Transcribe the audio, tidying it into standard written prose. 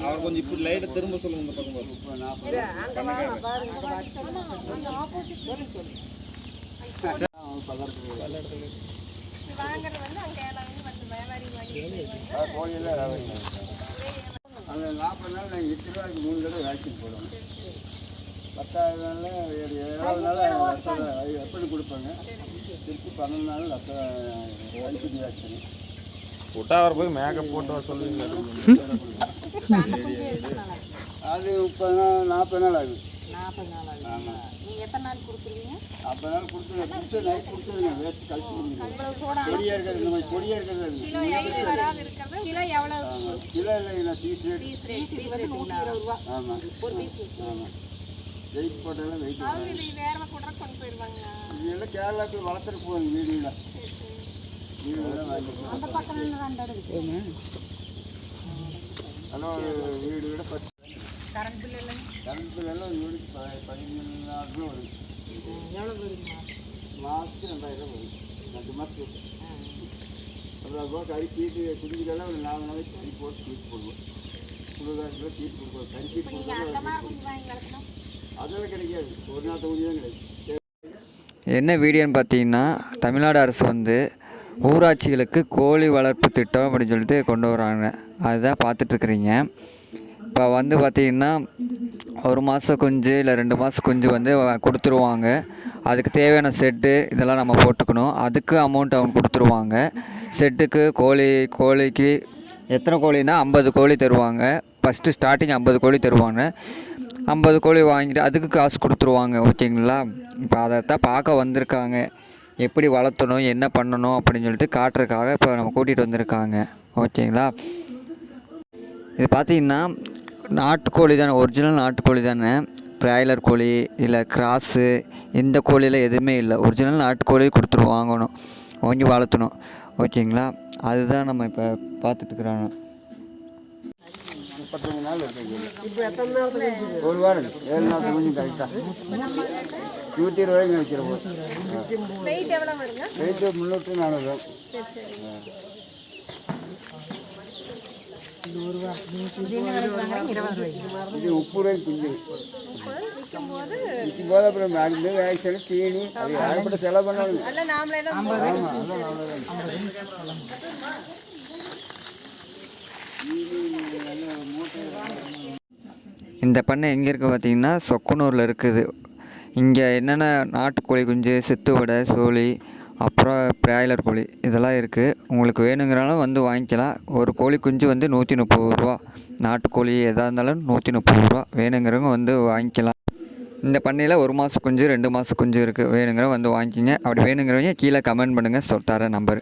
அவர் கொஞ்சம் இப்படி லைட்டை திரும்ப சொல்லுங்க. இந்த பக்கம் அந்த 40 நாள் நாங்கள் 8 ரூபாய்க்கு 3 தடவை வேக்சின் போடுவோம். 10வது நாளில் 7வது நாள் எப்படி கொடுப்பாங்க. திருப்பி 12 நாள் ஐபிடி வேக்சின் போட்டா அவர் போய் மேக்கப் போட்டு வர சொல்லுவீங்க. அது 30 நாள் 40 நாள் ஆகுது. 40 நாள் ஆகுது. ஆமாம். நீங்கள் எத்தனை நாள் கொடுத்துருவீங்க? 40 நாள் கொடுத்து நைட் கொடுத்துருங்க. வேஸ்ட் கழிச்சு கொடுங்க. பொடியாக இருக்கிறது இந்த மாதிரி பொடியாக இருக்கிறது கிலோ எவ்வளோ? கிலோ இல்லை பீஸ் ரேட். 120 ரூபா. ஆமாம் ஒரு பீஸ். ஆமாம் வெயிட் போட்டாலும் வெயிட் இதெல்லாம் கேரளாவுக்கு வளர்த்துட்டு போவாங்க வீடுல. அந்த பக்கம் ஹலோ வீடு விட 10 கரண்ட் பில் எல்லாம் கரண்ட் பில் எல்லாம் வீடுக்கு 15,000 ரூபா வருது. எவ்வளோ வருதுங்க? மாதத்துக்கு 2000 ரூபா வருது. 2 மாதத்துக்கு. அப்புறம் போட்டு கறி கீட்டு குடிக்கலாம். ஒரு 4 நாளைக்கு கறி போட்டு கீட்டு போடுவோம். குளிர்காலத்தில் கீட்டு கொடுப்போம். கறி கீட்டு கொடுப்போம். அதெல்லாம் கிடைக்காது. ஒரு நாள் தொகுதி தான் கிடைக்கும். என்ன வீடியோன்னு பார்த்தீங்கன்னா, தமிழ்நாடு அரசு வந்து ஊராட்சிகளுக்கு கோழி வளர்ப்பு திட்டம் அப்படின்னு சொல்லிட்டு கொண்டு வராங்க. அதுதான் பார்த்துட்ருக்குறீங்க. இப்போ வந்து பார்த்திங்கன்னா 1 மாதம் குஞ்சு இல்லை 2 மாதம் குஞ்சு வந்து கொடுத்துருவாங்க. அதுக்கு தேவையான செட்டு இதெல்லாம் நம்ம போட்டுக்கணும். அதுக்கு அமௌண்ட் அவங்க கொடுத்துருவாங்க. செட்டுக்கு கோழிக்கு எத்தனை கோழின்னா 50 கோழி தருவாங்க. ஃபஸ்ட்டு ஸ்டார்டிங் 50 கோழி தருவாங்க. 50 கோழி வாங்கிட்டு அதுக்கு காசு கொடுத்துருவாங்க. ஓகேங்களா? இப்போ அதைத்தான் பார்க்க வந்திருக்காங்க. எப்படி வளர்த்தணும் என்ன பண்ணணும் அப்படின்னு சொல்லிட்டு காட்டுறதுக்காக இப்போ நம்ம கூட்டிகிட்டு வந்திருக்காங்க. ஓகேங்களா? இது பார்த்திங்கன்னா நாட்டுக்கோழி தானே, ஒரிஜினல் நாட்டுக்கோழி தானே. பிராய்லர் கோழி இல்லை கிராஸு இந்த கோழியில் எதுவுமே இல்லை. ஒரிஜினல் நாட்டுக்கோழி வாங்கணும், வாங்கி வளர்த்தணும். ஓகேங்களா? அதுதான் நம்ம இப்போ பார்த்துட்டுருக்குறாங்க. 35 நாள் இருக்குது. இப்போ எத்தனை நாள்? ஒரு வாரம் 7 நாள் கொஞ்சம் கரெக்டாக 120 ரூபாய்க்கு வைக்கிற போது. வெயிட் எவ்வளோ வருங்க? வெயிட் 300 400. இது 30 ரூபாய்க்கு குஞ்சு விற்கும் போது அப்புறம் மருந்து வேக்சின் தீனி ஏகப்பட்ட செலவு பண்ணாங்க. இந்த பண்ணை எங்கே இருக்குது பார்த்தீங்கன்னா சொக்கனூரில் இருக்குது. இங்கே என்னென்ன நாட்டுக்கோழி குஞ்சு, சித்து வடை, சோழி, அப்புறம் பிராய்லர் கோழி இதெல்லாம் இருக்குது. உங்களுக்கு வேணுங்கிறாலும் வந்து வாங்கிக்கலாம். ஒரு கோழி குஞ்சு வந்து 130 ரூபா. நாட்டுக்கோழி எதாக இருந்தாலும் 130 ரூபா. வேணுங்கிறவங்க வந்து வாங்கிக்கலாம். இந்த பண்ணையில் 1 மாதம் குஞ்சு 2 மாதம் குஞ்சு இருக்குது. வேணுங்கிறவங்க வந்து வாங்கிக்கிங்க. அப்படி வேணுங்கிறவங்க கீழே கமெண்ட் பண்ணுங்கள். தரேன் நம்பர்.